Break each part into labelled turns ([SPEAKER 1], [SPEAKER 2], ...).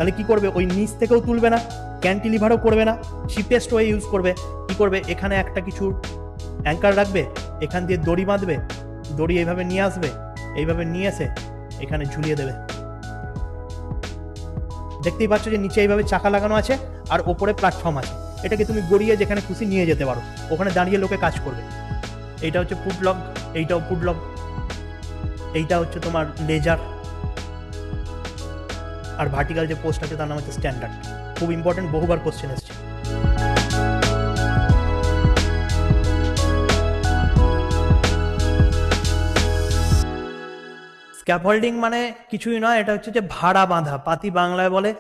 [SPEAKER 1] তাহলে কি করবে, ওই নিচ থেকেও তুলবে না, ক্যান্টিলিভারও করবে না, চিপেস্ট ওয়ে ইউজ করবে। কি করবে, এখানে একটা কিছু অ্যাঙ্কার রাখবে, এখান দিয়ে দড়ি বাঁধবে, দড়ি এইভাবে নিয়ে আসবে, এইভাবে নিয়ে এসে এখানে ঝুলিয়ে দেবে। দেখতেই পাচ্ছ যে নিচে এইভাবে চাকা লাগানো আছে আর ওপরে প্ল্যাটফর্ম আছে, এটাকে তুমি গড়িয়ে যেখানে খুশি নিয়ে যেতে পারো, ওখানে দাঁড়িয়ে লোকে কাজ করবে। এইটা হচ্ছে পুটলগ, এইটাও পুটলগ, এইটা হচ্ছে তোমার লেজার, আর ভার্টিক্যাল যে পোস্ট আছে তার নাম হচ্ছে স্ট্যান্ডার্ড। খুব ইম্পর্টেন্ট, বহুবার কোশ্চেন এসছে। স্ক্যাফোল্ডিং মানে কিছুই নয়, এটা হচ্ছে যে ভাড়া বাঁধা, পাতি বাংলায় বলে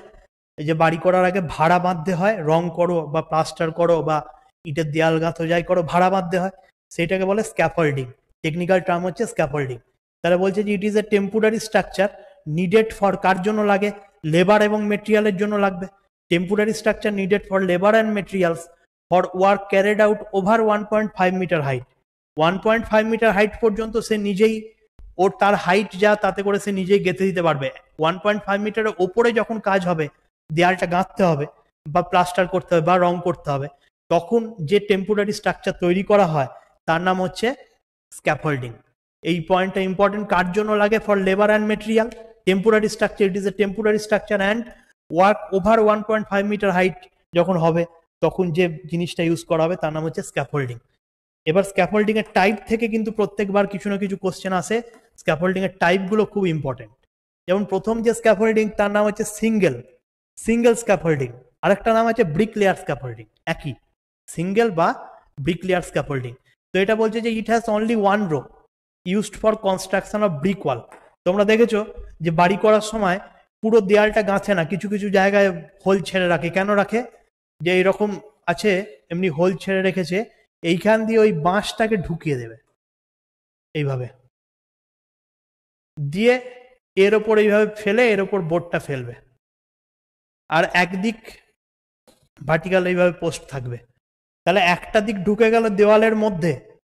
[SPEAKER 1] এই যে বাড়ি করার আগে ভাড়া বাঁধতে হয়, রং করো বা প্লাস্টার করো বা ইটের দেয়াল গাঁথো যাই করো, ভাড়া বাঁধতে হয়, সেটাকে বলে স্ক্যাফোল্ডিং। টেকনিক্যাল টার্ম হচ্ছে স্ক্যাফোল্ডিং। তারা বলছে যে it is a temporary structure needed for কার জন্য লাগে, লেবার এবং মেটেরিয়ালের জন্য লাগবে। Temporary structure needed for labour and materials for work carried out over 1.5 metre height. 1.5 metre height পর্যন্ত সে নিজেই, ওর তার হাইট যা তাতে করে সে নিজেই গেঁথে দিতে পারবে। 1.5 মিটারের ওপরে যখন কাজ হবে, দেয়ালটা গাঁথতে হবে বা প্লাস্টার করতে হবে বা রং করতে হবে, তখন যে টেম্পোরারি স্ট্রাকচার তৈরি করা হয় তার নাম হচ্ছে স্ক্যাফোল্ডিং। এই পয়েন্টটা ইম্পর্টেন্ট, কার জন্য লাগে, for labour and material. Temporary structure, it is a temporary structure and work over 1.5 metre height যখন হবে, তখন যে জিনিসটা ইউজ করা হবে তার নাম হচ্ছে স্ক্যাফোল্ডিং। এবার স্ক্যাফোল্ডিং এর টাইপ থেকে কিন্তু প্রত্যেকবার কিছু না কিছু কোশ্চেন আসে। স্ক্যাফোল্ডিং এর টাইপ গুলো খুব ইম্পর্টেন্ট। যেমন প্রথম যে স্ক্যাফোল্ডিং তার নাম হচ্ছে সিঙ্গেল স্ক্যাফোল্ডিং, আরেকটা নাম আছে ব্রিক লেয়ার স্ক্যাফোল্ডিং, একই, সিঙ্গেল বা ব্রিক লেয়ার স্ক্যাফোল্ডিং। তো এটা বলছে যে it has only one row used for construction of brick wall. তোমরা দেখেছো যে বাড়ি করার সময় পুরো দেয়ালটা গাঁথে না, কিছু কিছু জায়গায় হোল ছেড়ে রাখে। কেন রাখে, যে এইরকম আছে এমনি হোল ছেড়ে রেখেছে, এইখান দিয়ে ওই বাঁশটাকে ঢুকিয়ে দেবে এইভাবে দিয়ে, এর ওপর এইভাবে ফেলে এর ওপর বোর্ডটা ফেলবে, আর একদিক ভার্টিক্যাল এইভাবে পোস্ট থাকবে। তাহলে একটা দিক ঢুকে গেল দেওয়ালের মধ্যে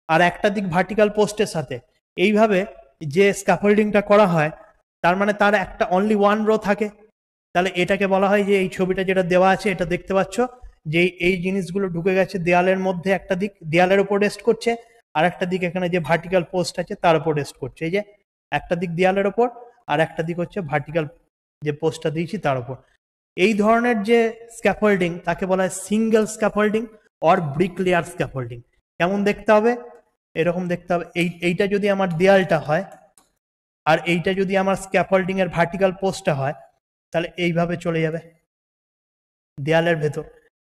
[SPEAKER 1] আর একটা দিক ভার্টিক্যাল পোস্টের সাথে। এইভাবে যে স্ক্যাফোল্ডিংটা করা হয় তার মানে তার একটা অনলি ওয়ান রো থাকে। তাহলে এটাকে বলা হয় যে এই ছবিটা যেটা দেওয়া আছে এটা দেখতে পাচ্ছ যে এই জিনিসগুলো ঢুকে গেছে দেয়ালের মধ্যে, একটা দিক দেয়ালের উপর রেস্ট করছে আর একটা দিক এখানে যে ভার্টিক্যাল পোস্ট আছে তার উপর রেস্ট করছে। এই যে একটা দিক দেয়ালের ওপর আর একটা দিক হচ্ছে ভার্টিক্যাল যে পোস্টটা দিয়েছি তার উপর। এই ধরনের যে স্ক্যাফোল্ডিং তাকে বলা হয় single scaffolding or brick layer scaffolding. কেমন দেখতে হবে, এরকম দেখতে হবে। এইটা যদি আমার দেয়ালটা হয় আর এইটা যদি আমার স্ক্যাফোল্ডিং এর ভার্টিক্যাল পোস্টটা হয়, তাহলে এইভাবে চলে যাবে দেয়ালের ভেতর,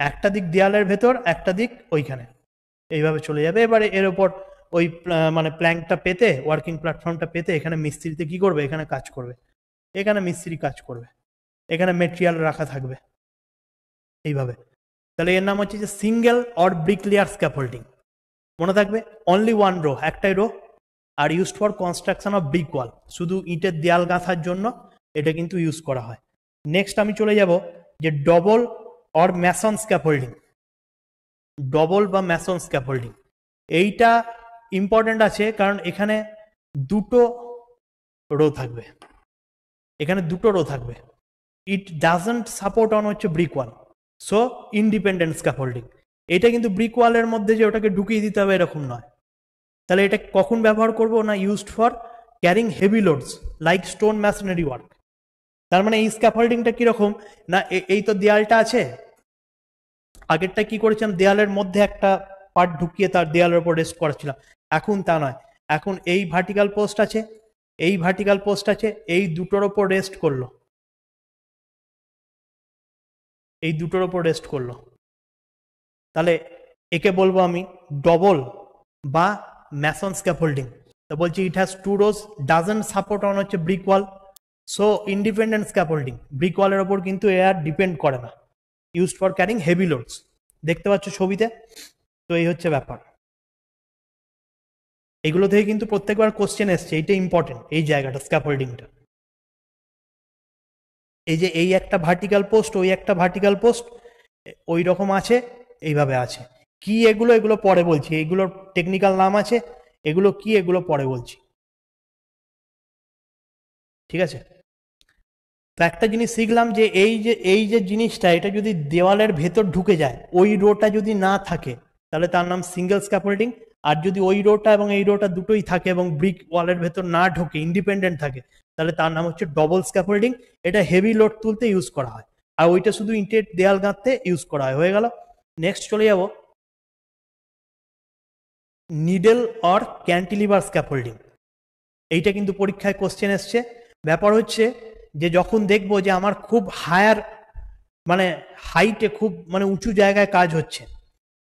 [SPEAKER 1] একটা দিক দেয়ালের ভেতর একটা দিক ওইখানে, এইভাবে চলে যাবে। এবারে এর ওপর ওই মানে প্ল্যাঙ্কটা পেতে, ওয়ার্কিং প্ল্যাটফর্মটা পেতে এখানে মিস্ত্রিতে কি করবে, এখানে কাজ করবে, এখানে মিস্ত্রি কাজ করবে, এখানে মেটেরিয়াল রাখা থাকবে এইভাবে। তাহলে এর নাম হচ্ছে যে single or brick layer scaffolding. মনে থাকবে অনলি ওয়ান রো, একটাই রো, আর used for construction of brick wall, শুধু ইটের দেয়াল গাঁথার জন্য এটা কিন্তু ইউজ করা হয়। নেক্সট আমি চলে যাব যে double or Mason scaffolding. Double বা ম্যাসন স্ক্যাফোল্ডিং এইটা ইম্পর্টেন্ট আছে, কারণ এখানে দুটো রো থাকবে, এখানে দুটো রো থাকবে। ইট ডাজন্ট সাপোর্ট অন হচ্ছে ব্রিক ওয়াল, সো ইন্ডিপেন্ডেন্ট স্ক্যাফোল্ডিং। এটা কিন্তু ব্রিক ওয়ালের মধ্যে যে ওটাকে ঢুকিয়ে দিতে হবে এরকম নয়। তাহলে এটা কখন ব্যবহার করবো না, used for carrying heavy loads like stone masonry work. তার মানে এই স্ক্যাফোল্ডিংটা কিরকম না, এই তো দেয়ালটা আছে, আগেরটা কি করেছিলাম দেয়ালের মধ্যে একটা পার্ট ঢুকিয়ে তার দেয়ালের উপর রেস্ট করেছিলাম, এখন তা নয়। এখন এই ভার্টিক্যাল পোস্ট আছে, এই ভার্টিক্যাল পোস্ট আছে, এই দুটোর ওপর রেস্ট করলো, এই দুটোর ওপর রেস্ট করলো। তাহলে একে বলবো আমি ডবল বা ম্যাসন স্ক্যাফোল্ডিং। তো বলছি it has to rose, doesn't support on হচ্ছে ব্রিক ওয়াল, সো ইন্ডিপেন্ডেন্ট স্ক্যাফোল্ডিং। ব্রিক ওয়ালের ওপর কিন্তু এ আর ডিপেন্ড করে না, used for carrying heavy loads. দেখতে পাচ্ছ ছবিতে, তো এই হচ্ছে ব্যাপার। এগুলো থেকে কিন্তু প্রত্যেকবার কোশ্চেন এসছে, এইটা ইম্পর্টেন্ট, এই জায়গাটা স্ক্যাফোল্ডিংটা। এই যে এই একটা ভার্টিক্যাল পোস্ট, ওই একটা ভার্টিক্যাল পোস্ট ওই রকম আছে, এইভাবে আছে। কি এগুলো, এগুলো পরে বলছি, এগুলোর টেকনিক্যাল নাম আছে, এগুলো কি এগুলো পরে বলছি, ঠিক আছে। তো একটা জিনিস শিখলাম যে এই যে জিনিসটা, এটা যদি দেওয়ালের ভেতর ঢুকে যায়, ওই রোটা যদি না থাকে তাহলে তার নাম সিঙ্গেল স্ক্যাফোল্ডিং। আর যদি ওই রোটা এবং এই রোটা দুটোই থাকে এবং ব্রিক ওয়ালের ভেতর না ঢোকে, ইন্ডিপেন্ডেন্ট থাকে, তাহলে তার নাম হচ্ছে ডবল স্ক্যাফোল্ডিং। এটা হেভি লোড তুলতে ইউজ করা হয়, আর ওইটা শুধু ইটের দেয়াল গাঁথতে ইউজ করা হয়। হয়ে গেল। নেক্সট চলে যাব নিডল অর ক্যান্টিলিভার স্ক্যাফোল্ডিং। এইটা কিন্তু পরীক্ষায় কোশ্চেন এসছে। ব্যাপার হচ্ছে যে যখন দেখবো যে আমার খুব হায়ার মানে হাইটে, খুব মানে উঁচু জায়গায় কাজ হচ্ছে,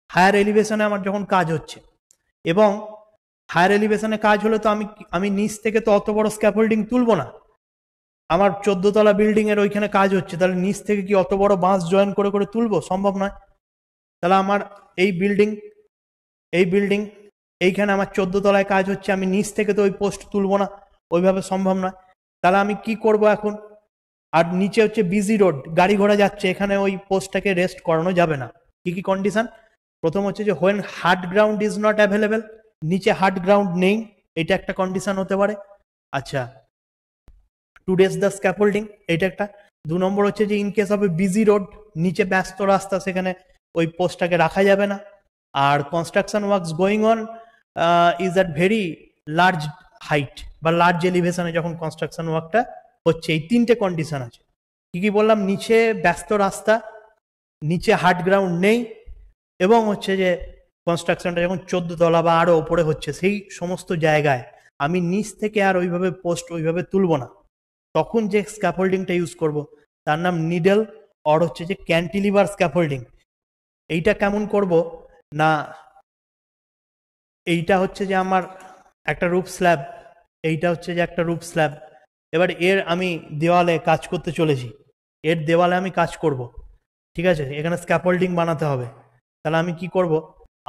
[SPEAKER 1] হায়ার এলিভেশনে আমার যখন কাজ হচ্ছে, এবং হায়ার এলিভেশনে কাজ হলে তো আমি নিচ থেকে তো অত বড় স্ক্যাফোল্ডিং তুলবো না। আমার 14 তলা বিল্ডিং এর ওইখানে কাজ হচ্ছে, তাহলে নিচ থেকে কি অত বড় বাঁশ জয়েন করে করে তুলবো? সম্ভব নয়। তাহলে আমার এই বিল্ডিং এইখানে আমার 14 তলায় কাজ হচ্ছে, আমি নিচ থেকে তো ওই পোস্ট তুলবো না, ওইভাবে সম্ভব নয়। তাহলে আমি কি করব এখন? আর নিচে হচ্ছে বিজি রোড, গাড়ি ঘোড়া যাচ্ছে, এখানে ওই পোস্টটাকে রেস্ট করানো যাবে না। কি কি কন্ডিশন? প্রথম হচ্ছে যে when hard ground is not available, নিচে হার্ড গ্রাউন্ড নেই, এটা একটা কন্ডিশন হতে পারে। আচ্ছা, টু রেস দ্য স্ক্যাফোল্ডিং, এটা একটা। 2 নম্বর হচ্ছে যে in case of a busy road, নিচে ব্যস্ত রাস্তা, সেখানে ওই পোস্টটাকে রাখা যাবে না। আর construction works going on is at very large height বা লার্জ এলিভেশনে যখন কনস্ট্রাকশন ওয়ার্কটা হচ্ছে, এই 3টে কন্ডিশন আছে। কি কি বললাম? নিচে ব্যস্ত রাস্তা, নিচে হার্ড গ্রাউন্ড নেই, এবং হচ্ছে যে কনস্ট্রাকশনটা যখন 14 তলা বা আরো উপরে হচ্ছে, সেই সমস্ত জায়গায় আমি নিচ থেকে আর ওইভাবে পোস্ট ওইভাবে তুলব না। তখন যে স্ক্যাফোল্ডিংটা ইউজ করব তার নাম নিডল অর হচ্ছে যে ক্যান্টিলিভার স্ক্যাফোল্ডিং। এইটা কেমন করব না, এইটা হচ্ছে যে আমার একটা রুফ স্ল্যাব, এইটা হচ্ছে যে একটা রুফ স্ল্যাব। এবার এর আমি দেওয়ালে কাজ করতে চলেছি, এর দেওয়ালে আমি কাজ করব, ঠিক আছে? এখানে স্ক্যাফোল্ডিং বানাতে হবে। তাহলে আমি কি করব?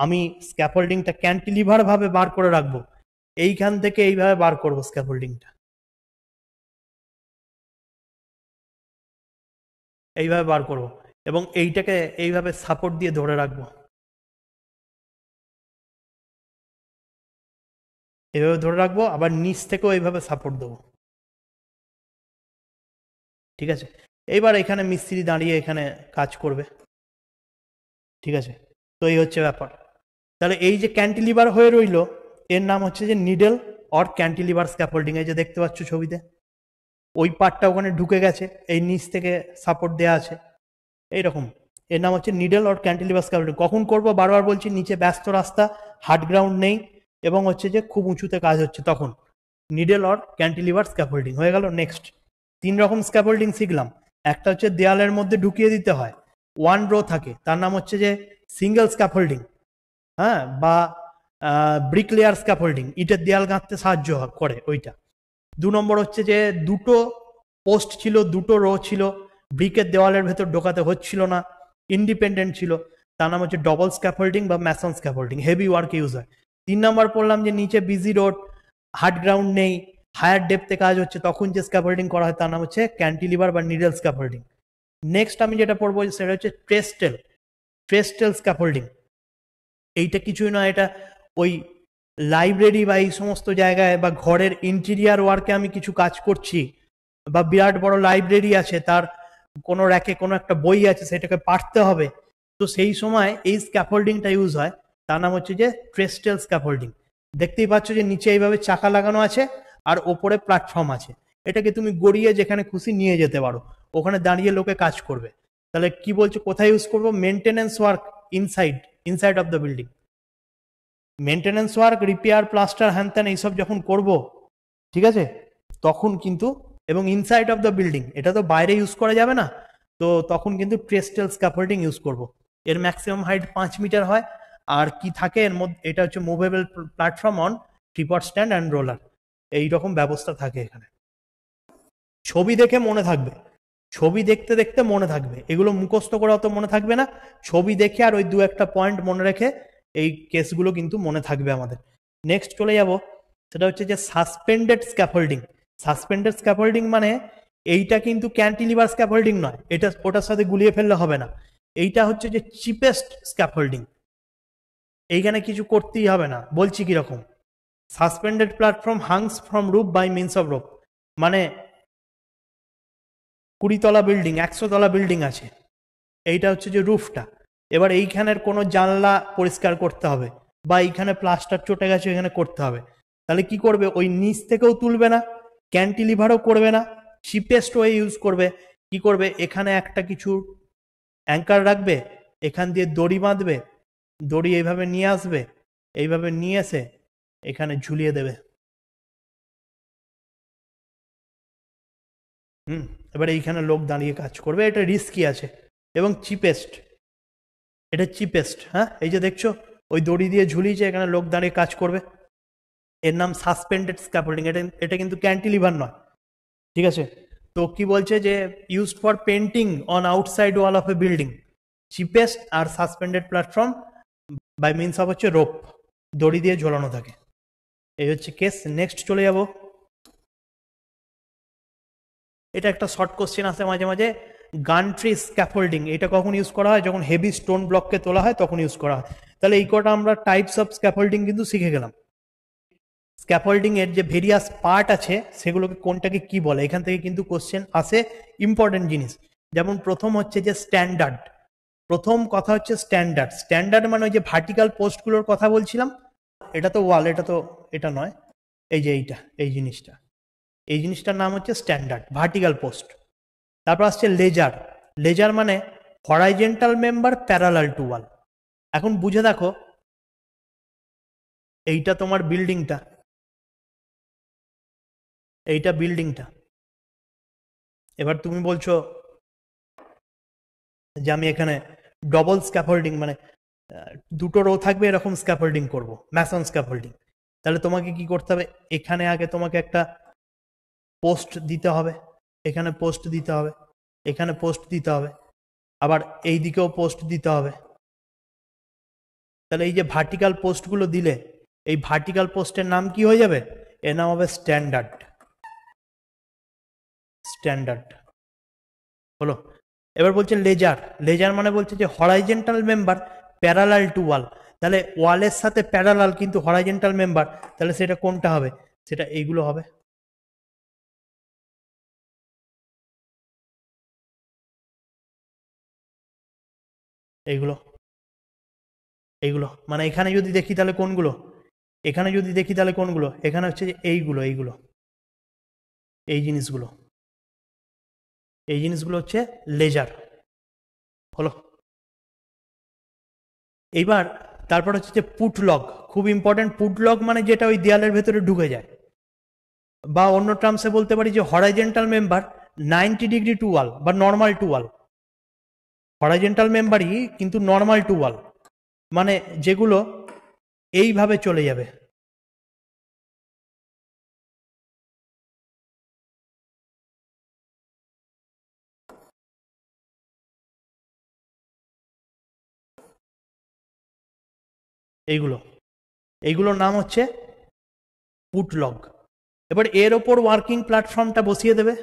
[SPEAKER 1] আমি স্ক্যাফোল্ডিংটা ক্যান্টিলিভার ভাবে বার করে রাখবো, এইখান থেকে এইভাবে বার করব স্ক্যাফোল্ডিংটা, এইভাবে বার করব, এবং এইটাকে এইভাবে সাপোর্ট দিয়ে ধরে রাখবো, এইভাবে ধরে রাখবো, আবার নিচ থেকেও এইভাবে সাপোর্ট দেবো, ঠিক আছে? এইবার এখানে মিস্ত্রি দাঁড়িয়ে এখানে কাজ করবে, ঠিক আছে? তো এই হচ্ছে ব্যাপার। তাহলে এই যে ক্যান্টিলিভার হয়ে রইল, এর নাম হচ্ছে যে নিডল অর ক্যান্টিলিভার স্ক্যাফোল্ডিং। এই যে দেখতে পাচ্ছ ছবিতে, ওই পার্টটা ওখানে ঢুকে গেছে, এই নিচ থেকে সাপোর্ট দেওয়া আছে, এইরকম। এর নাম হচ্ছে নিডল অর ক্যান্টিলিভার স্ক্যাফোল্ডিং। কখন করব? বারবার বলছি, নিচে ব্যস্ত রাস্তা, হার্ড গ্রাউন্ড নেই, এবং হচ্ছে যে খুব উঁচুতে কাজ হচ্ছে, তখন নিডল অর ক্যান্টিলিভার স্ক্যাফোল্ডিং হয়ে গেল। নেক্সট 3 রকম স্ক্যাফোল্ডিং শিখলাম। একটা হচ্ছে দেয়ালের মধ্যে ঢুকিয়ে দিতে হয়, 1 রো থাকে, তার নাম হচ্ছে যে সিঙ্গেল স্ক্যাফোল্ডিং, হ্যাঁ, বা ব্রিক লেয়ার স্ক্যাফোল্ডিং, ইটের দেয়াল গাঁথতে সাহায্য করে ওইটা। 2 নম্বর হচ্ছে যে দুটো পোস্ট ছিল, দুটো রো ছিল, ব্রিকের দেওয়ালের ভেতর ঢোকাতে হচ্ছিল না, ইন্ডিপেন্ডেন্ট ছিল, তার নাম হচ্ছে ডবল স্ক্যাফোল্ডিং বা Mason scaffolding, heavy work use হয়। 3 নম্বর পড়লাম যে নিচে বিজি রোড, হার্ড গ্রাউন্ড নেই, হায়ার ডেপথে কাজ হচ্ছে, তখন যে স্ক্যাফোল্ডিং করা হয় তার নাম হচ্ছে ক্যান্টিলিভার বা নিডল স্ক্যাফোল্ডিং। নেক্সট আমি যেটা পড়বো সেটা হচ্ছে ট্রেস্টেল স্ক্যাফোল্ডিং। এইটা কিছুই নয়, এটা ওই লাইব্রেরি বা এই সমস্ত জায়গায় বা ঘরের ইন্টেরিয়ার ওয়ার্কে আমি কিছু কাজ করছি, বা বিরাট বড় লাইব্রেরি আছে, তার কোনো র্যাকে কোনো একটা বই আছে, সেটাকে পাঠতে হবে, তো সেই সময় এই স্ক্যাফোল্ডিংটা ইউজ হয়, তার নাম হচ্ছে যে ট্রেস্টেল স্ক্যাফোল্ডিং। দেখতেই পাচ্ছ যে নিচে এইভাবে চাকা লাগানো আছে, আর ওপরে প্ল্যাটফর্ম আছে, এটাকে তুমি গড়িয়ে যেখানে খুশি নিয়ে যেতে পারো, ওখানে দাঁড়িয়ে লোকে কাজ করবে। তাহলে কি বলছো, কোথায় ইউজ করবো? Maintenance work inside of the building, maintenance work, repair, plaster, হ্যান ত্যান এইসব যখন করব, ঠিক আছে, তখন কিন্তু, এবং ইনসাইড অফ দ্য বিল্ডিং, এটা তো বাইরে ইউজ করা যাবে না, তো তখন কিন্তু ট্রেস্টেল স্ক্যাফোল্ডিং ইউজ করব। এর ম্যাক্সিমাম হাইট 5 মিটার হয়, আর কি থাকে এর মধ্যে, এটা হচ্ছে movable platform on tripped stand and roller, এইরকম ব্যবস্থা থাকে এখানে। ছবি দেখে মনে থাকবে, ছবি দেখতে দেখতে মনে থাকবে, এগুলো মুখস্থ করে অত মনে থাকবে না, ছবি দেখে আর ওই 2-1টা পয়েন্ট মনে রেখে এই কেসগুলো কিন্তু মনে থাকবে আমাদের। নেক্সট চলে যাব, সেটা হচ্ছে যে সাসপেন্ডেড স্ক্যাফোল্ডিং। সাসপেন্ডেড স্ক্যাফোল্ডিং মানে এইটা কিন্তু ক্যান্টিলিভার স্ক্যাফোল্ডিং নয়, এটা ওটার সাথে গুলিয়ে ফেললে হবে না, এইটা হচ্ছে যে চিপেস্ট স্ক্যাফোল্ডিং, এইখানে কিছু করতেই হবে না। বলছি কিরকম, suspended platform hangs from roof by means of rope, মানে 20 তলা বিল্ডিং, 100 তলা বিল্ডিং আছে, এইটা হচ্ছে যে রুফটা। এবার এইখানের কোনো জানলা পরিষ্কার করতে হবে, বা এইখানে প্লাস্টার চটে গেছে, এখানে করতে হবে। তাহলে কি করবে, ওই নিচ থেকেও তুলবে না, ক্যান্টিলিভারও করবে না, চিপেস্ট ওয়ে ইউজ করবে। কি করবে, এখানে একটা কিছু অ্যাঙ্কার রাখবে, এখান দিয়ে দড়ি বাঁধবে, দড়ি এইভাবে নিয়ে আসবে, এইভাবে নিয়ে এসে এখানে ঝুলিয়ে দেবে। এবার এইখানে লোক দাঁড়িয়ে কাজ করবে। এটা রিস্কি আছে এবং চিপেস্ট, এটা চিপেস্ট। হ্যাঁ, এই যে দেখছো ওই দড়ি দিয়ে ঝুলিয়েছে, এখানে লোক দাঁড়িয়ে কাজ করবে, এর নাম সাসপেন্ডেড স্ক্যাফোল্ডিং। এটা কিন্তু ক্যান্টিলিভার নয়, ঠিক আছে? তো কি বলছে যে used for painting on outside wall of a building, cheapest are suspended platform by means of হচ্ছে রোপ, দড়ি দিয়ে ঝোলানো থাকে। এই হচ্ছে কেস। নেক্সট চলে যাব। এটা একটা শর্ট কোশ্চেন আসে মাঝে মাঝে, গান্ট্রি স্ক্যাফোল্ডিং এটা কখন ইউজ করা হয়, যখন হেভি স্টোন ব্লককে তোলা হয় তখন ইউজ করা হয়। তাহলে এই কটা আমরা টাইপস অফ স্ক্যাফোল্ডিং কিন্তু শিখে গেলাম। স্ক্যাফোল্ডিং এর যে ভেরিয়াস পার্ট আছে সেগুলোকে কোনটাকে কি বলে, এখান থেকে কিন্তু কোশ্চেন আসে, ইম্পর্টেন্ট জিনিস। যেমন প্রথম হচ্ছে যে স্ট্যান্ডার্ড, প্রথম কথা হচ্ছে স্ট্যান্ডার্ড। স্ট্যান্ডার্ড মানে ওই যে ভার্টিক্যাল পোস্টগুলোর কথা বলছিলাম, এটা তো ওয়াল, এটা নয়, এই যে এইটা, এই জিনিসটা, এই জিনিসটার নাম হচ্ছে স্ট্যান্ডার্ড ভার্টিক্যাল পোস্ট। তারপর আসছে লেজার। লেজার মানে horizontal member parallel to all. এখন বুঝে দেখো, এইটা তোমার বিল্ডিংটা, এইটা বিল্ডিংটা। এবার তুমি বলছো যে আমি এখানে ডবল স্ক্যাফোল্ডিং মানে দুটো রো থাকবে এরকম স্ক্যাফোল্ডিং করব, ম্যাসন স্ক্যাফোল্ডিং। তাহলে তোমাকে কি করতে হবে, এখানে আগে তোমাকে একটা পোস্ট দিতে হবে, এখানে পোস্ট দিতে হবে, এখানে পোস্ট দিতে হবে, আবার এই দিকেও পোস্ট দিতে হবে। তাহলে এই যে ভার্টিক্যাল পোস্টগুলো দিলে, এই ভার্টিক্যাল পোস্টের নাম কি হয়ে যাবে, এর নাম হবে স্ট্যান্ডার্ড। স্ট্যান্ডার্ড হলো। এবার বলছে লেজার। লেজার মানে বলছে যে horizontal member parallel to all. তাহলে ওয়ালের সাথে প্যারালাল কিন্তু হরাইজেন্টাল মেম্বার, তাহলে সেটা কোনটা হবে, সেটা এইগুলো হবে। এইগুলো, এইগুলো মানে এখানে যদি দেখি তাহলে কোনগুলো, এখানে যদি দেখি তাহলে কোনগুলো, এখানে হচ্ছে যে এইগুলো, এইগুলো, এই জিনিসগুলো, এই জিনিসগুলো হচ্ছে লেজার হলো। এইবার তারপর হচ্ছে যে পুটলগ, খুব ইম্পর্টেন্ট। পুটলগ মানে যেটা ওই দেয়ালের ভেতরে ঢুকে যায়, বা অন্য টার্মসে বলতে পারি যে horizontal member 90 degree to all বা নর্মাল টু ওয়াল। হরাইজেন্টাল মেম্বারই কিন্তু নর্মাল টু ওয়াল, মানে যেগুলো এইভাবে চলে যাবে, এইগুলো, এইগুলোর নাম হচ্ছে পুটলগ। এবার এর ওপর ওয়ার্কিং প্ল্যাটফর্মটা বসিয়ে দেবে,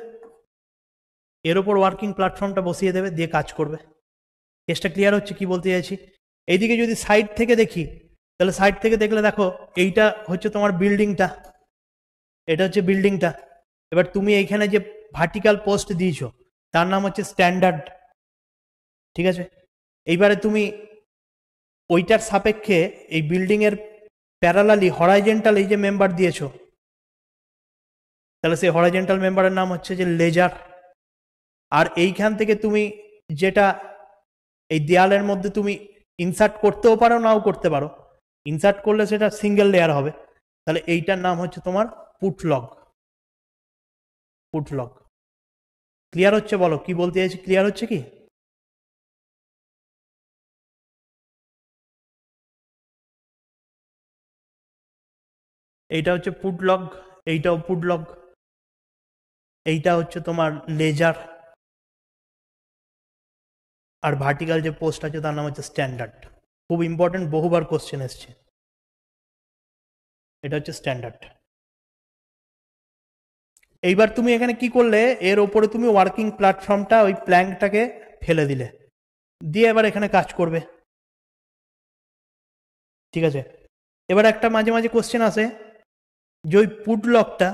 [SPEAKER 1] এর ওপর ওয়ার্কিং প্ল্যাটফর্মটা বসিয়ে দেবে, দিয়ে কাজ করবে। কেসটা ক্লিয়ার হচ্ছে কি বলতে চাইছি? এইদিকে যদি সাইড থেকে দেখি, তাহলে সাইড থেকে দেখলে দেখো এইটা হচ্ছে তোমার বিল্ডিংটা, এটা হচ্ছে বিল্ডিংটা। এবার তুমি এইখানে যে ভার্টিক্যাল পোস্ট দিয়েছো তার নাম হচ্ছে স্ট্যান্ডার্ড, ঠিক আছে? এইবারে তুমি ওইটার সাপেক্ষে এই বিল্ডিং এর প্যারালালি হরাইজেন্টাল এই যে মেম্বার দিয়েছো, তাহলে সেই হরাইজেন্টাল মেম্বারের নাম হচ্ছে যে লেজার। আর এইখান থেকে তুমি যেটা এই দেয়ালের মধ্যে তুমি ইনসার্ট করতেও পারো, নাও করতে পারো। ইনসার্ট করলে সেটা সিঙ্গেল লেয়ার হবে, তাহলে এইটার নাম হচ্ছে তোমার পুটলগ। পুটলগ ক্লিয়ার হচ্ছে? বলো কি বলতে চাইছি, ক্লিয়ার হচ্ছে কি? এইটা হচ্ছে পুটলগ, এইটাও পুটলগ, এইটা হচ্ছে তোমার লেজার, আর ভার্টিক্যাল যে পোস্ট আছে তার নাম হচ্ছে স্ট্যান্ডার্ড। খুব ইম্পর্টেন্ট, বহুবার কোশ্চেন এসছে। এটা হচ্ছে স্ট্যান্ডার্ড। এইবার তুমি এখানে কি করলে, এর ওপরে তুমি ওয়ার্কিং প্ল্যাটফর্মটা ওই প্ল্যাঙ্কটাকে ফেলে দিলে, দিয়ে এবার এখানে কাজ করবে, ঠিক আছে? এবার একটা মাঝে মাঝে কোশ্চেন আসে যে ওই পুটলকটা,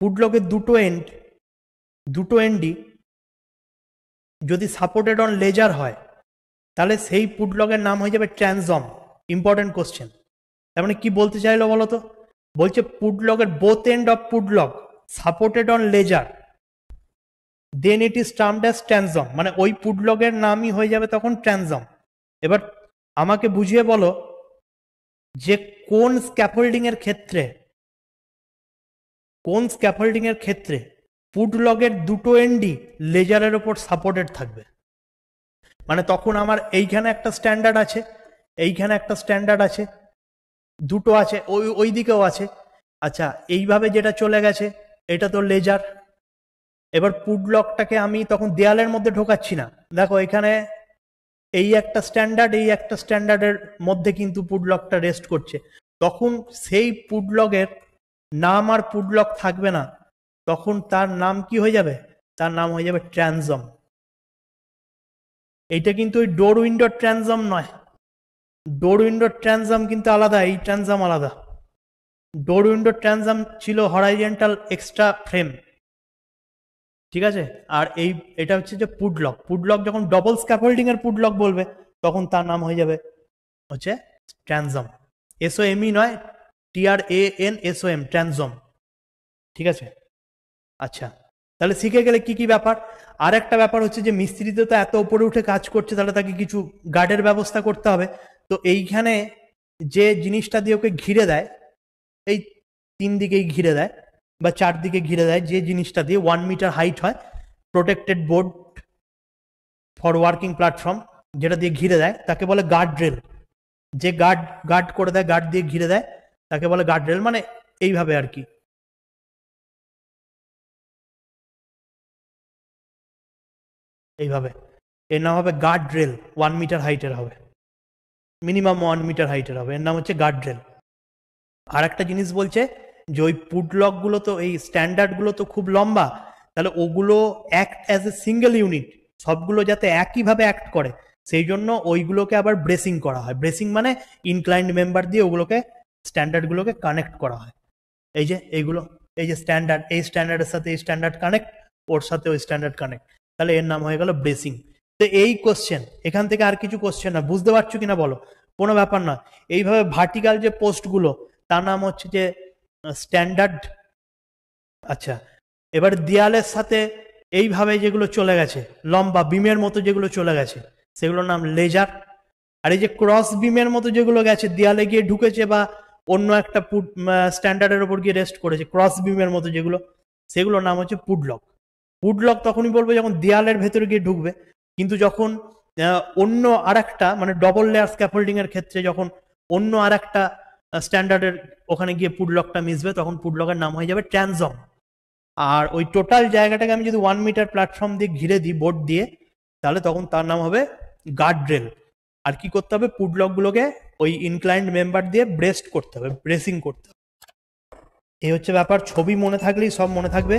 [SPEAKER 1] পুটলকের দুটো এন্ডই যদি সাপোর্টেড অন লেজার হয় তাহলে সেই পুডলগের নাম হয়ে যাবে ট্রান্সম। Important question. তার মানে কি বলতে চাইলো বলো তো? বলছে পুডলগের both end of putlog supported on ledger, then it is termed as transom, মানে ওই পুডলগের নামই হয়ে যাবে তখন ট্রান্সম। এবার আমাকে বুঝিয়ে বলো যে কোন স্ক্যাফোল্ডিং এর ক্ষেত্রে পুডলগের দুটো এন্ডই লেজারের ওপর সাপোর্টেড থাকবে। মানে তখন আমার এইখানে একটা স্ট্যান্ডার্ড আছে, এইখানে একটা স্ট্যান্ডার্ড আছে, দুটো আছে, ওই দিকেও আছে। আচ্ছা, এইভাবে যেটা চলে গেছে এটা তো লেজার। এবার পুডলকটাকে আমি তখন দেয়ালের মধ্যে ঢোকাচ্ছি না, দেখো এখানে এই একটা স্ট্যান্ডার্ড, এই একটা স্ট্যান্ডার্ডের মধ্যে কিন্তু পুডলকটা রেস্ট করছে। তখন সেই পুডলগের নাম আর পুডলক থাকবে না, তখন তার নাম কি হয়ে যাবে? তার নাম হয়ে যাবে ট্রান্সম। এইটা কিন্তু ওই ডোর উইন্ডোর ট্রান্সম নয়, ডোর উইন্ডোর ট্রান্সম কিন্তু আলাদা, এই ট্রান্সম আলাদা। ডোর উইন্ডোর ট্রান্সম ছিল হরাইজন্টাল এক্সট্রা ফ্রেম, ঠিক আছে? আর এটা হচ্ছে যে পুডলক যখন ডবল স্ক্যাফোল্ডিং এর পুডলক বলবে তখন তার নাম হয়ে যাবে হচ্ছে ট্রান্সম। এসওএমই নয়, TRANSOM, ট্রান্সম, ঠিক আছে? আচ্ছা, তাহলে শিখে গেলে কি কি ব্যাপার। আর একটা ব্যাপার হচ্ছে যে মিস্ত্রিতে তো এত উপরে উঠে কাজ করছে, তাহলে তাকে কিছু গার্ডের ব্যবস্থা করতে হবে। তো এইখানে যে জিনিসটা দিয়ে ওকে ঘিরে দেয়, এই 3 দিকেই ঘিরে দেয় বা 4 দিকে ঘিরে দেয়, যে জিনিসটা দিয়ে 1 মিটার হাইট হয়, protected board for working platform, যেটা দিয়ে ঘিরে দেয় তাকে বলে গার্ড রেল। যে গার্ড করে দেয়, গার্ড দিয়ে ঘিরে দেয়, তাকে বলে গার্ড রেল। মানে এইভাবে আর কি, এইভাবে। এর নাম হবে গার্ড রেল, 1 মিটার হাইটের হবে, মিনিমাম 1 মিটার হাইটের হবে, এর নাম হচ্ছে গার্ড রেল। আর একটা জিনিস বলছে যে ওই পুডলক গুলো তো, এই স্ট্যান্ডার্ড গুলো তো খুব লম্বা, তাহলে ওগুলো act as a single unit, সবগুলো যাতে একইভাবে অ্যাক্ট করে সেই জন্য ওইগুলোকে আবার ব্রেসিং করা হয়। ব্রেসিং মানে ইনক্লাইন্ড মেম্বার দিয়ে ওগুলোকে, স্ট্যান্ডার্ড গুলোকে কানেক্ট করা হয়। এই যে এইগুলো, এই যে স্ট্যান্ডার্ড, এই স্ট্যান্ডার্ডের সাথে এই স্ট্যান্ডার্ড কানেক্ট, ওর সাথে ওই স্ট্যান্ডার্ড কানেক্ট, তাহলে এর নাম হয়ে গেল ব্রেসিং। তো এই কোশ্চেন, এখান থেকে আর কিছু কোশ্চেন না, বুঝতে পারছো কিনা বলো? কোনো ব্যাপার না। এইভাবে ভার্টিক্যাল যে পোস্টগুলো তার নাম হচ্ছে যে স্ট্যান্ডার্ড। আচ্ছা, এবার দেয়ালের সাথে এইভাবে যেগুলো চলে গেছে লম্বা বিমের মতো, যেগুলো চলে গেছে সেগুলোর নাম লেজার। আর এই যে ক্রস বিমের মতো যেগুলো গেছে, দেয়ালে গিয়ে ঢুকেছে বা অন্য একটা স্ট্যান্ডার্ডের ওপর গিয়ে রেস্ট করেছে, ক্রস বিমের মতো যেগুলো, সেগুলোর নাম হচ্ছে পুডলক। পুডলক তখনই বলবো যখন দেয়ালের ভেতরে গিয়ে ঢুকবে। কিন্তু যখন অন্য আর একটা, মানে ডবল লেয়ার স্ক্যাফোল্ডিং এর ক্ষেত্রে যখন অন্য আর একটা স্ট্যান্ডার্ডের ওখানে গিয়ে পুডলকটা মিশবে, তখন পুডলকের নাম হয়ে যাবে ট্রান্সম। আর ওই টোটাল জায়গাটাকে আমি যদি 1 মিটার প্ল্যাটফর্ম দিয়ে ঘিরে দিই বোর্ড দিয়ে, তাহলে তখন তার নাম হবে গার্ড রেল। আর কি করতে হবে? পুডলক গুলোকে ওই ইনক্লাইন্ড মেম্বার দিয়ে ব্রেসিং করতে হবে। এই হচ্ছে ব্যাপার। ছবি মনে থাকলেই সব মনে থাকবে।